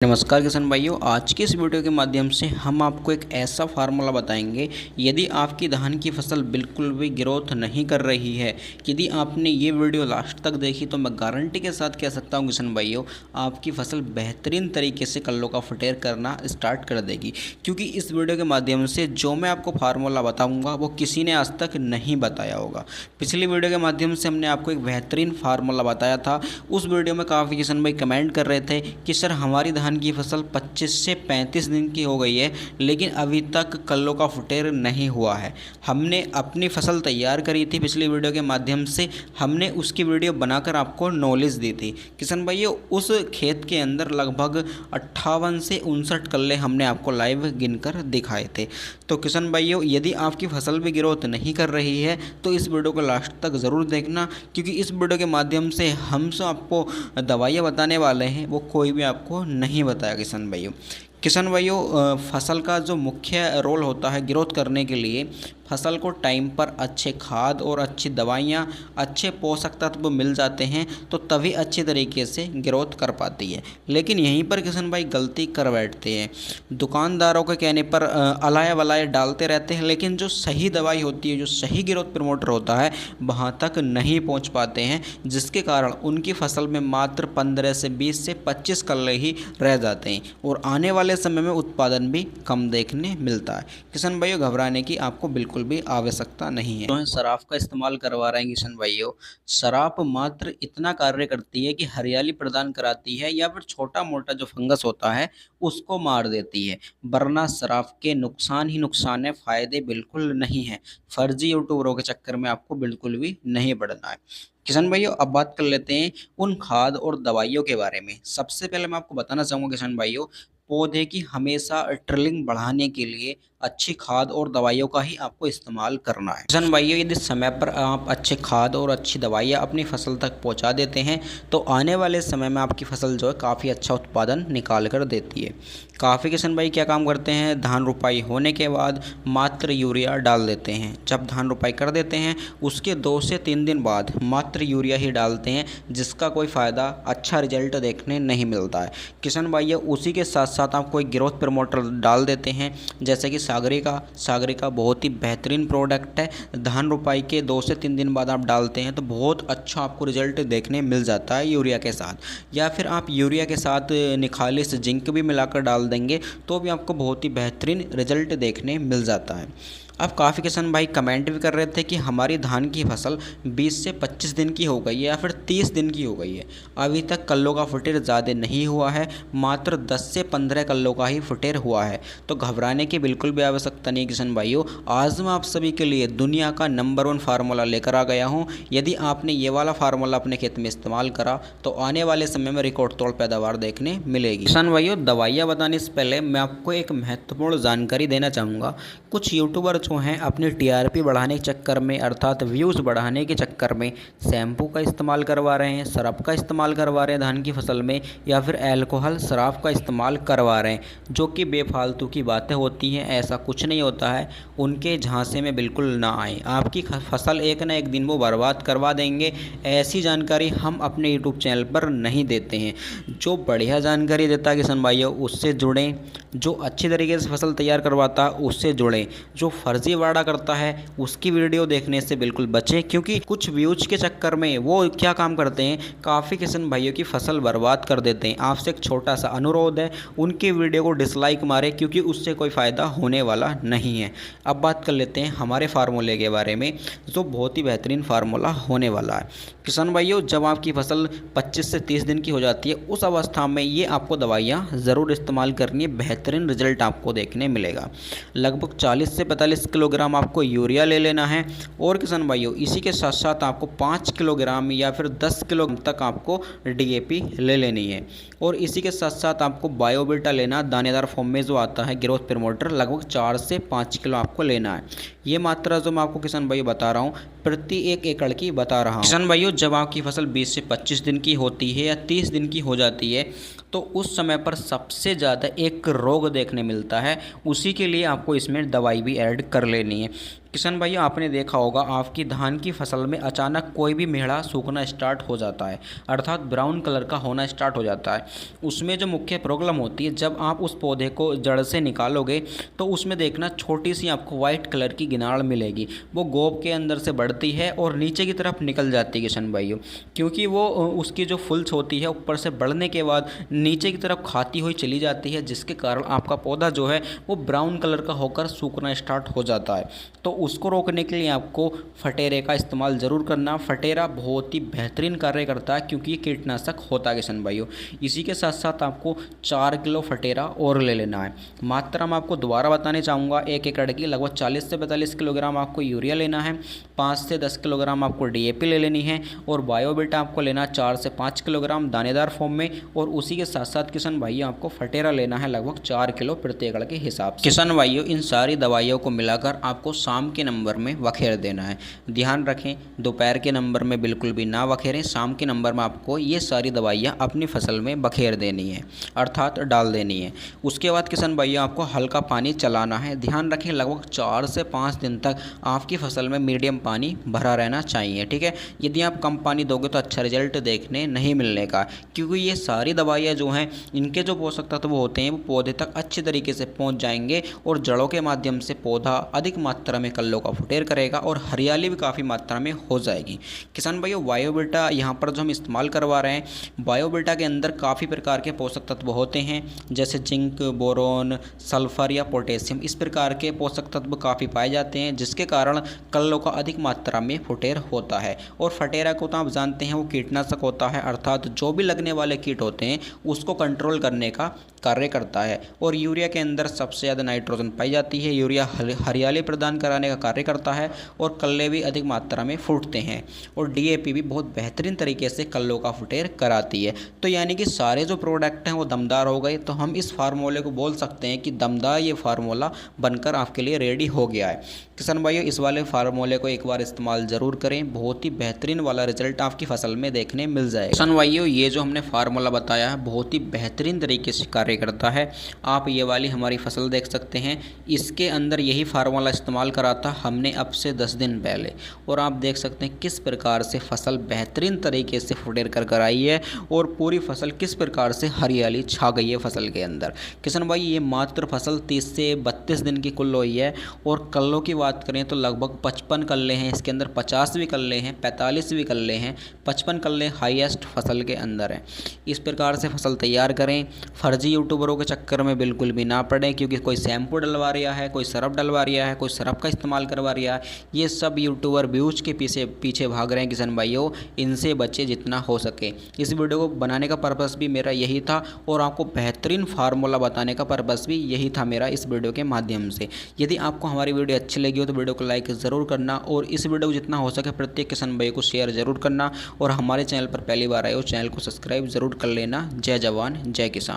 नमस्कार किसान भाइयों, आज की इस वीडियो के माध्यम से हम आपको एक ऐसा फार्मूला बताएंगे। यदि आपकी धान की फसल बिल्कुल भी ग्रोथ नहीं कर रही है, यदि आपने ये वीडियो लास्ट तक देखी तो मैं गारंटी के साथ कह सकता हूँ किसान भाइयों, आपकी फसल बेहतरीन तरीके से कल्लों का फुटेर करना स्टार्ट कर देगी। क्योंकि इस वीडियो के माध्यम से जो मैं आपको फार्मूला बताऊँगा वो किसी ने आज तक नहीं बताया होगा। पिछली वीडियो के माध्यम से हमने आपको एक बेहतरीन फार्मूला बताया था। उस वीडियो में काफ़ी किसान भाई कमेंट कर रहे थे कि सर हमारी धान की फसल 25 से 35 दिन की हो गई है, लेकिन अभी तक कल्लों का फुटेर नहीं हुआ है। हमने अपनी फसल तैयार करी थी, पिछली वीडियो के माध्यम से हमने उसकी वीडियो बनाकर आपको नॉलेज दी थी। किसान भाइयों, उस खेत के अंदर लगभग 58 से 59 कल्ले हमने आपको लाइव गिनकर दिखाए थे। तो किसान भाइयों, यदि आपकी फसल भी ग्रोथ नहीं कर रही है तो इस वीडियो को लास्ट तक ज़रूर देखना, क्योंकि इस वीडियो के माध्यम से हम सब आपको दवाइयाँ बताने वाले हैं, वो कोई भी आपको नहीं बताया किसान भाइयों। फसल का जो मुख्य रोल होता है ग्रोथ करने के लिए, फसल को टाइम पर अच्छे खाद और अच्छी दवाइयाँ, अच्छे पोषक तत्व मिल जाते हैं तो तभी अच्छी तरीके से ग्रोथ कर पाती है। लेकिन यहीं पर किसान भाई गलती कर बैठते हैं। दुकानदारों के कहने पर अलाया वलाया डालते रहते हैं, लेकिन जो सही दवाई होती है, जो सही ग्रोथ प्रमोटर होता है, वहाँ तक नहीं पहुँच पाते हैं, जिसके कारण उनकी फसल में मात्र 15 से 20 से 25 कल्ले ही रह जाते हैं और आने वाले समय में उत्पादन भी कम देखने मिलता है। किसान भाइयों, घबराने की आपको बिल्कुल भी आवश्यकता नहीं है। जो है सराफ का इस्तेमाल करवा रहे हैं किसान भाइयों, सराफ मात्र इतना कार्य करती है कि हरियाली प्रदान कराती है या फिर छोटा मोटा जो फंगस होता है उसको मार देती है, वरना सराफ के नुकसान ही नुकसान है, फायदे बिल्कुल नहीं है। फर्जी यूट्यूबरों के चक्कर में आपको बिल्कुल भी नहीं पड़ना है। किसान भाइयों, अब बात कर लेते हैं उन खाद और दवाइयों के बारे में। सबसे पहले मैं आपको बताना चाहूँगा किसान भाइयों, पौधे की हमेशा ट्रिलिंग बढ़ाने के लिए अच्छी खाद और दवाइयों का ही आपको इस्तेमाल करना है। किसान भाइयों, यदि समय पर आप अच्छे खाद और अच्छी दवाइयाँ अपनी फसल तक पहुंचा देते हैं तो आने वाले समय में आपकी फसल जो है काफ़ी अच्छा उत्पादन निकाल कर देती है। काफ़ी किसान भाई क्या काम करते हैं, धान रुपाई होने के बाद मात्र यूरिया डाल देते हैं। जब धान रुपाई कर देते हैं उसके 2 से 3 दिन बाद मात्र यूरिया ही डालते हैं, जिसका कोई फ़ायदा, अच्छा रिजल्ट देखने नहीं मिलता है। किसान भाइयों, उसी के साथ साथ आप कोई ग्रोथ प्रमोटर डाल देते हैं, जैसे कि सागरिका बहुत ही बेहतरीन प्रोडक्ट है। धान रुपाई के 2 से 3 दिन बाद आप डालते हैं तो बहुत अच्छा आपको रिजल्ट देखने मिल जाता है यूरिया के साथ। या फिर आप यूरिया के साथ निखालिस जिंक भी मिलाकर डाल देंगे तो भी आपको बहुत ही बेहतरीन रिजल्ट देखने मिल जाता है। अब काफ़ी किसान भाई कमेंट भी कर रहे थे कि हमारी धान की फसल 20 से 25 दिन की हो गई है या फिर 30 दिन की हो गई है, अभी तक कल्लों का फुटेर ज़्यादा नहीं हुआ है, मात्र 10 से 15 कल्लों का ही फुटेर हुआ है। तो घबराने की बिल्कुल भी आवश्यकता नहीं किसान भाइयों। आज मैं आप सभी के लिए दुनिया का नंबर 1 फार्मूला लेकर आ गया हूँ। यदि आपने ये वाला फार्मूला अपने खेत में इस्तेमाल करा तो आने वाले समय में रिकॉर्ड तोड़ पैदावार देखने मिलेगी। किसान भाइयों, दवाइयाँ बताने से पहले मैं आपको एक महत्वपूर्ण जानकारी देना चाहूँगा। कुछ यूट्यूबर जो हैं अपनी टीआरपी बढ़ाने के चक्कर में, अर्थात व्यूज़ बढ़ाने के चक्कर में शैम्पू का इस्तेमाल करवा रहे हैं, सरफ का इस्तेमाल करवा रहे हैं धान की फसल में, या फिर अल्कोहल शराब का इस्तेमाल करवा रहे हैं, जो कि बेफालतू की बातें होती हैं। ऐसा कुछ नहीं होता है, उनके झांसे में बिल्कुल ना आए। आपकी फसल एक ना एक दिन वो बर्बाद करवा देंगे। ऐसी जानकारी हम अपने यूट्यूब चैनल पर नहीं देते हैं। जो बढ़िया जानकारी देता है किसान भाइयों, उससे जुड़ें। जो अच्छी तरीके से फसल तैयार करवाता है उससे जुड़ें। जो फर्जीवाड़ा करता है उसकी वीडियो देखने से बिल्कुल बचें, क्योंकि कुछ व्यूज के चक्कर में वो क्या काम करते हैं, काफ़ी किसान भाइयों की फसल बर्बाद कर देते हैं। आपसे एक छोटा सा अनुरोध है, उनकी वीडियो को डिसलाइक मारें, क्योंकि उससे कोई फ़ायदा होने वाला नहीं है। अब बात कर लेते हैं हमारे फार्मूले के बारे में, जो बहुत ही बेहतरीन फार्मूला होने वाला है। किसान भाइयों, जब आपकी फसल 25 से 30 दिन की हो जाती है, उस अवस्था में ये आपको दवाइयाँ ज़रूर इस्तेमाल करनी है, बेहतरीन रिजल्ट आपको देखने मिलेगा। लगभग 40 से 45 किलोग्राम आपको यूरिया ले लेना है। और किसान भाइयों, इसी के साथ साथ आपको 5 किलोग्राम या फिर 10 किलो तक आपको डीएपी ले लेनी है। और इसी के साथ साथ आपको बायोबेटा लेना, दानेदार फॉर्म में जो आता है ग्रोथ प्रमोटर, लगभग 4 से 5 किलो आपको लेना है। ये मात्रा जो मैं आपको किसान भाइयों बता रहा हूँ, प्रति 1 एकड़ की बता रहा हूँ। किसान भाइयों, जब आपकी फसल 20 से 25 दिन की होती है या 30 दिन की हो जाती है तो उस समय पर सबसे ज़्यादा एक रोग देखने मिलता है, उसी के लिए आपको इसमें दवाई भी ऐड कर लेनी है। किशन भाई, आपने देखा होगा आपकी धान की फसल में अचानक कोई भी मेढ़ा सूखना स्टार्ट हो जाता है, अर्थात ब्राउन कलर का होना स्टार्ट हो जाता है। उसमें जो मुख्य प्रॉब्लम होती है, जब आप उस पौधे को जड़ से निकालोगे तो उसमें देखना छोटी सी आपको वाइट कलर की गिनाड़ मिलेगी। वो गोब के अंदर से बढ़ती है और नीचे की तरफ निकल जाती है किशन भाइयों, क्योंकि वो उसकी जो फुल्स होती है ऊपर से बढ़ने के बाद नीचे की तरफ खाती हुई चली जाती है, जिसके कारण आपका पौधा जो है वो ब्राउन कलर का होकर सूखना स्टार्ट हो जाता है। तो उसको रोकने के लिए आपको फटेरे का इस्तेमाल ज़रूर करना। फटेरा बहुत ही बेहतरीन कार्य करता है क्योंकि ये कीटनाशक होता है किशन भाइयों। इसी के साथ साथ आपको 4 किलो फटेरा और ले लेना है। मात्रा मैं आपको दोबारा बताने चाहूँगा, 1 एकड़ की लगभग 40 से 45 किलोग्राम आपको यूरिया लेना है, 5 से 10 किलोग्राम आपको DAP ले लेनी है और बायोबिटा आपको लेना 4 से 5 किलोग्राम दानेदार फॉर्म में। और उसी के साथ साथ किसान भाइयों आपको फटेरा लेना है लगभग 4 किलो प्रति एकड़ के हिसाब से। किसान भाइयों, इन सारी दवाइयों को मिलाकर आपको शाम के नंबर में बखेर देना है। ध्यान रखें, दोपहर के नंबर में बिल्कुल भी ना बखेरें। शाम के नंबर में आपको ये सारी दवाइयाँ अपनी फसल में बखेर देनी है, अर्थात डाल देनी है। उसके बाद किसान भाइयों आपको हल्का पानी चलाना है। ध्यान रखें, लगभग 4 से 5 दिन तक आपकी फसल में मीडियम पानी भरा रहना चाहिए, ठीक है। यदि आप कम पानी दोगे तो अच्छा रिजल्ट देखने नहीं मिलने का, क्योंकि ये सारी दवाइयाँ जो हैं इनके जो पोषक तत्व होते हैं वो पौधे तक अच्छी तरीके से पहुँच जाएंगे और जड़ों के माध्यम से पौधा अधिक मात्रा में कल्लों का फुटेर करेगा और हरियाली भी काफ़ी मात्रा में हो जाएगी। किसान भाइयों, बायोबिटा यहाँ पर जो हम इस्तेमाल करवा रहे हैं, बायोबिटा के अंदर काफ़ी प्रकार के पोषक तत्व होते हैं, जैसे जिंक, बोरोन, सल्फर या पोटेशियम। इस प्रकार के पोषक तत्व काफ़ी पाए जाते हैं, जिसके कारण कल्लों का अधिक मात्रा में फुटेर होता है। और फटेरा को तो आप जानते हैं वो कीटनाशक होता है, अर्थात जो भी लगने वाले कीट होते हैं उसको कंट्रोल करने का कार्य करता है। और यूरिया के अंदर सबसे ज़्यादा नाइट्रोजन पाई जाती है। यूरिया हरियाली प्रदान कराने का कार्य करता है और कल्ले भी अधिक मात्रा में फूटते हैं। और DAP भी बहुत बेहतरीन तरीके से कल्लों का फुटेर कराती है। तो यानी कि सारे जो प्रोडक्ट हैं वो दमदार हो गए। तो हम इस फार्मूले को बोल सकते हैं कि दमदार ये फार्मूला बनकर आपके लिए रेडी हो गया है। किसान भाइयों, इस वाले फार्मूले को एक बार इस्तेमाल ज़रूर करें, बहुत ही बेहतरीन वाला रिजल्ट आपकी फसल में देखने मिल जाएगा। किसान भाइयों, ये जो हमने फार्मूला बताया है बहुत ही बेहतरीन तरीके से कार्य करता है। आप ये वाली हमारी फसल देख सकते हैं, इसके अंदर यही फार्मूला इस्तेमाल करा था हमने अब से 10 दिन पहले, और आप देख सकते हैं किस प्रकार से फसल बेहतरीन तरीके से फुटेर कर आई है और पूरी फसल किस प्रकार से हरियाली छा गई है फसल के अंदर। किसान भाई, ये मात्र फसल 30 से 32 दिन की कुल हुई है और कल्लों की बात करें तो लगभग 55 कल्ले हैं इसके अंदर, 50 भी कल्ले हैं, 45 भी कल्ले हैं, 55 कल्ले हाईएस्ट फसल के अंदर हैं। इस प्रकार से फसल तैयार करें। फर्जी यूट्यूबरों के चक्कर में बिल्कुल भी ना पड़े, क्योंकि कोई शैम्पू डलवा रहा है, कोई सरफ डलवा रहा है, कोई सरफ का इस्तेमाल करवा रहा है। ये सब यूट्यूबर व्यूज के पीछे भाग रहे हैं किसान भाइयों, इनसे बचे जितना हो सके। इस वीडियो को बनाने का पर्पस भी मेरा यही था और आपको बेहतरीन फार्मूला बताने का पर्पस भी यही था मेरा इस वीडियो के माध्यम से। यदि आपको हमारी वीडियो अच्छी लगी हो तो वीडियो को लाइक ज़रूर करना और इस वीडियो को जितना हो सके प्रत्येक किसान भाई को शेयर ज़रूर करना और हमारे चैनल पर पहली बार आए हो चैनल को सब्सक्राइब ज़रूर कर लेना। जय जवान जय किसान।